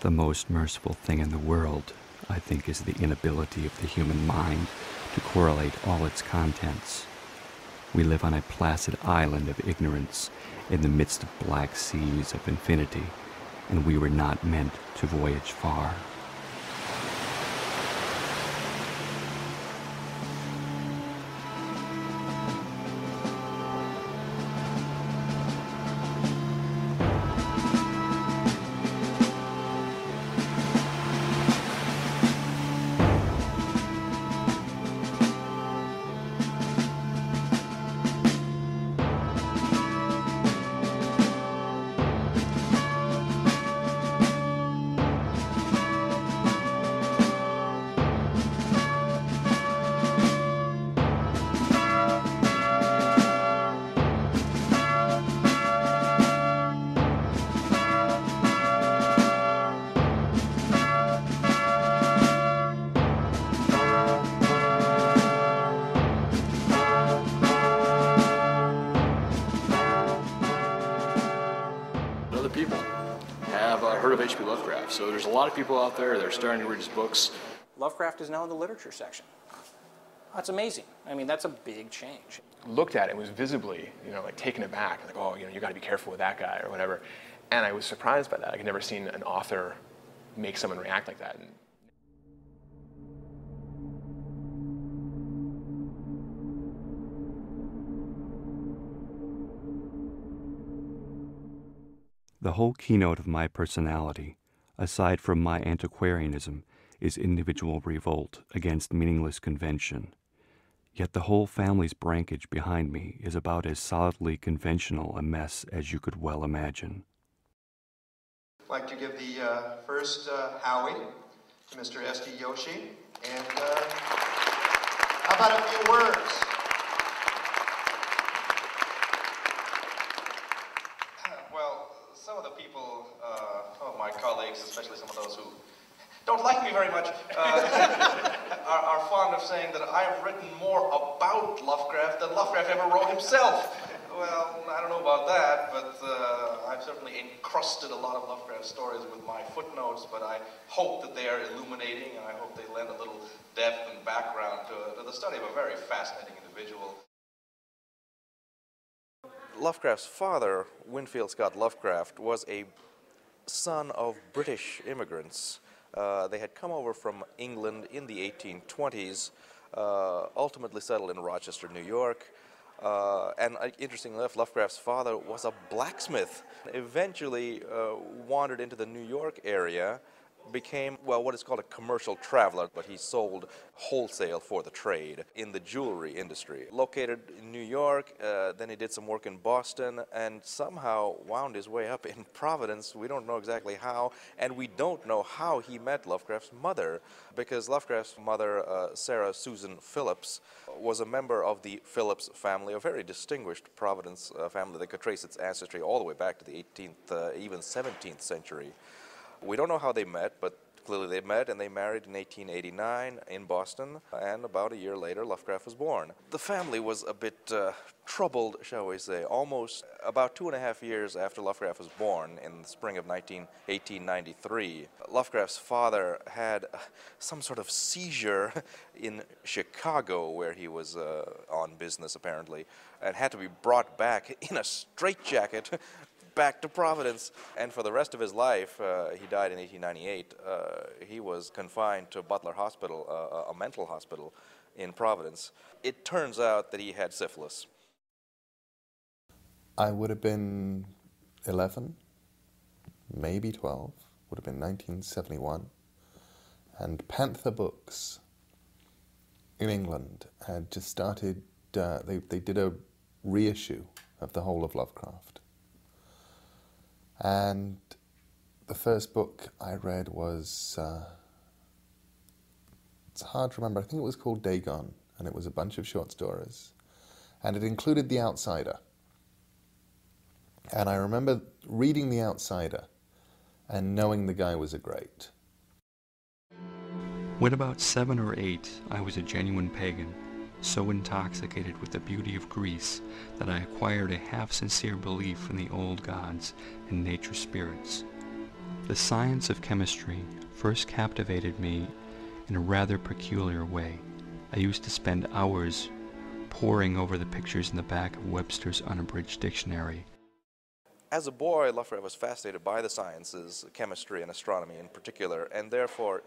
The most merciful thing in the world, I think, is the inability of the human mind to correlate all its contents. We live on a placid island of ignorance in the midst of black seas of infinity, and we were not meant to voyage far. People have heard of H.P. Lovecraft, so there's a lot of people out there that are starting to read his books. Lovecraft is now in the literature section. That's amazing. I mean, that's a big change. Looked at it and was visibly, like taken aback, like, oh, you got to be careful with that guy or whatever. And I was surprised by that. I'd never seen an author make someone react like that. The whole keynote of my personality, aside from my antiquarianism, is individual revolt against meaningless convention. Yet the whole family's brankage behind me is about as solidly conventional a mess as you could well imagine. I'd like to give the first Howie to Mr. S.T. Joshi, and how about a few words? Some of the people, some of my colleagues, especially some of those who don't like me very much, are fond of saying that I've written more about Lovecraft than Lovecraft ever wrote himself. Well, I don't know about that, but I've certainly encrusted a lot of Lovecraft stories with my footnotes, but I hope that they are illuminating, and I hope they lend a little depth and background to the study of a very fascinating individual. Lovecraft's father, Winfield Scott Lovecraft, was a son of British immigrants. They had come over from England in the 1820s, ultimately settled in Rochester, New York. And interestingly enough, Lovecraft's father was a blacksmith. Eventually wandered into the New York area, became, what is called a commercial traveler, but he sold wholesale for the trade in the jewelry industry. Located in New York, then he did some work in Boston, and somehow wound his way up in Providence. We don't know exactly how, and we don't know how he met Lovecraft's mother, because Lovecraft's mother, Sarah Susan Phillips, was a member of the Phillips family, a very distinguished Providence family that could trace its ancestry all the way back to the 18th, even 17th century. We don't know how they met, but clearly they met and they married in 1889 in Boston, and about a year later Lovecraft was born. The family was a bit troubled, shall we say. Almost about 2.5 years after Lovecraft was born, in the spring of 1893, Lovecraft's father had some sort of seizure in Chicago, where he was on business apparently, and had to be brought back in a straitjacket back to Providence, and for the rest of his life, he died in 1898, he was confined to Butler Hospital, a mental hospital in Providence. It turns out that he had syphilis. I would have been 11, maybe 12, would have been 1971, and Panther Books in England had just started, they did a reissue of the whole of Lovecraft. And the first book I read was, it's hard to remember, I think it was called Dagon, and it was a bunch of short stories. And it included The Outsider. And I remember reading The Outsider and knowing the guy was a great. When about 7 or 8, I was a genuine pagan, so intoxicated with the beauty of Greece that I acquired a half-sincere belief in the old gods and nature spirits. The science of chemistry first captivated me in a rather peculiar way. I used to spend hours poring over the pictures in the back of Webster's Unabridged Dictionary. As a boy, Lovecraft was fascinated by the sciences, chemistry and astronomy in particular, and therefore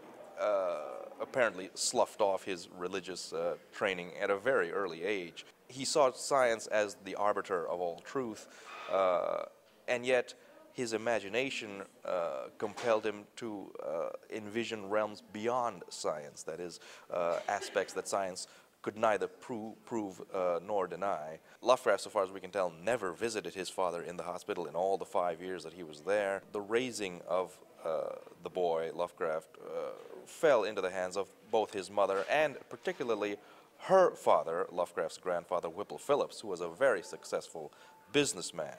apparently sloughed off his religious training at a very early age. He saw science as the arbiter of all truth, and yet his imagination compelled him to envision realms beyond science, that is, aspects that science could neither prove nor deny. Lovecraft, so far as we can tell, never visited his father in the hospital in all the 5 years that he was there. The raising of the boy, Lovecraft, fell into the hands of both his mother and particularly her father, Lovecraft's grandfather, Whipple Phillips, who was a very successful businessman.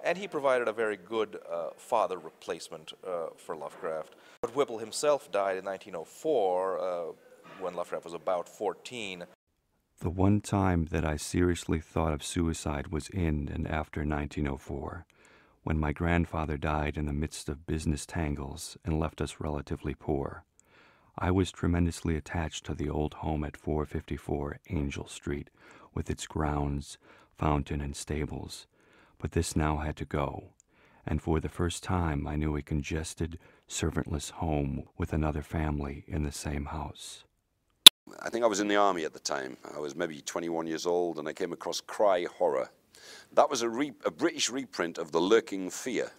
And he provided a very good father replacement for Lovecraft. But Whipple himself died in 1904, when Lovecraft was about 14. The one time that I seriously thought of suicide was in and after 1904, when my grandfather died in the midst of business tangles and left us relatively poor. I was tremendously attached to the old home at 454 Angel Street, with its grounds, fountain, and stables, but this now had to go, and for the first time I knew a congested, servantless home with another family in the same house. I think I was in the army at the time. I was maybe 21 years old, and I came across Cry Horror. That was a British reprint of The Lurking Fear,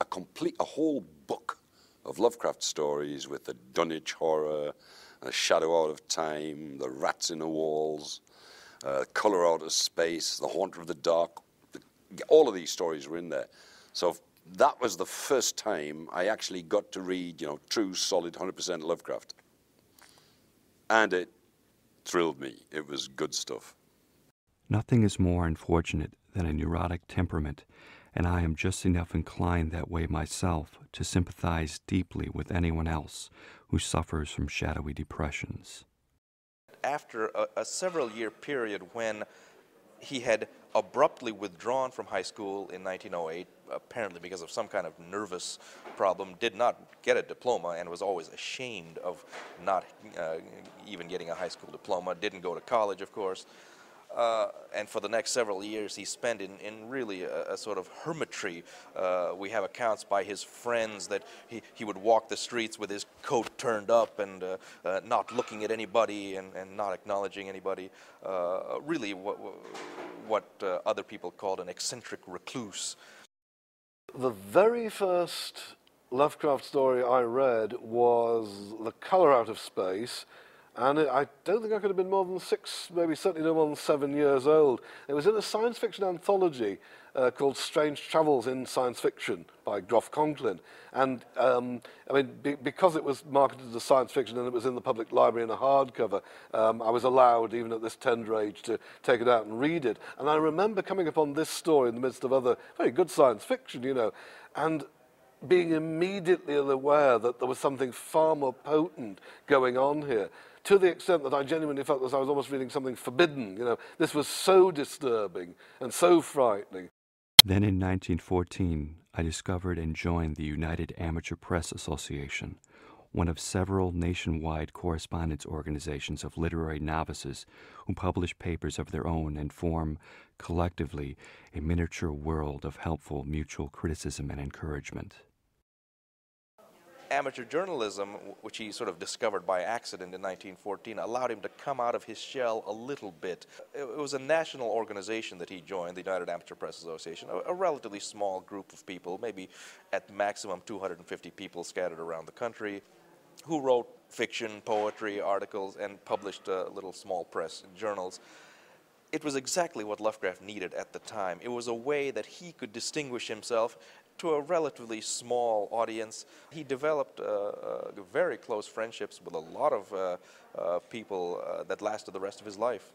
a whole book of Lovecraft stories with the Dunwich Horror, A Shadow Out of Time, The Rats in the Walls, Colour Out of Space, The Haunter of the Dark. All of these stories were in there. So that was the first time I actually got to read, true, solid, 100% Lovecraft. And it thrilled me. It was good stuff. Nothing is more unfortunate than a neurotic temperament, and I am just enough inclined that way myself to sympathize deeply with anyone else who suffers from shadowy depressions. After a several-year period when he had abruptly withdrawn from high school in 1908, apparently because of some kind of nervous problem, did not get a diploma and was always ashamed of not even getting a high school diploma, didn't go to college, of course. And for the next several years he spent in really a sort of hermitry. We have accounts by his friends that he would walk the streets with his coat turned up and not looking at anybody and not acknowledging anybody. Really what other people called an eccentric recluse. The very first Lovecraft story I read was The Colour Out of Space, and I don't think I could have been more than 6, maybe certainly no more than 7 years old. It was in a science fiction anthology called Strange Travels in Science Fiction by Groff Conklin. And because it was marketed as science fiction and it was in the public library in a hardcover, I was allowed, even at this tender age, to take it out and read it. And I remember coming upon this story in the midst of other very good science fiction, and being immediately aware that there was something far more potent going on here, to the extent that I genuinely felt that I was almost reading something forbidden. This was so disturbing and so frightening. Then in 1914, I discovered and joined the United Amateur Press Association, one of several nationwide correspondence organizations of literary novices who publish papers of their own and form, collectively, a miniature world of helpful mutual criticism and encouragement. Amateur journalism, which he sort of discovered by accident in 1914, allowed him to come out of his shell a little bit. It was a national organization that he joined, the United Amateur Press Association, a relatively small group of people, maybe at the maximum 250 people scattered around the country, who wrote fiction, poetry, articles, and published little small press journals. It was exactly what Lovecraft needed at the time. It was a way that he could distinguish himself to a relatively small audience. He developed very close friendships with a lot of people that lasted the rest of his life.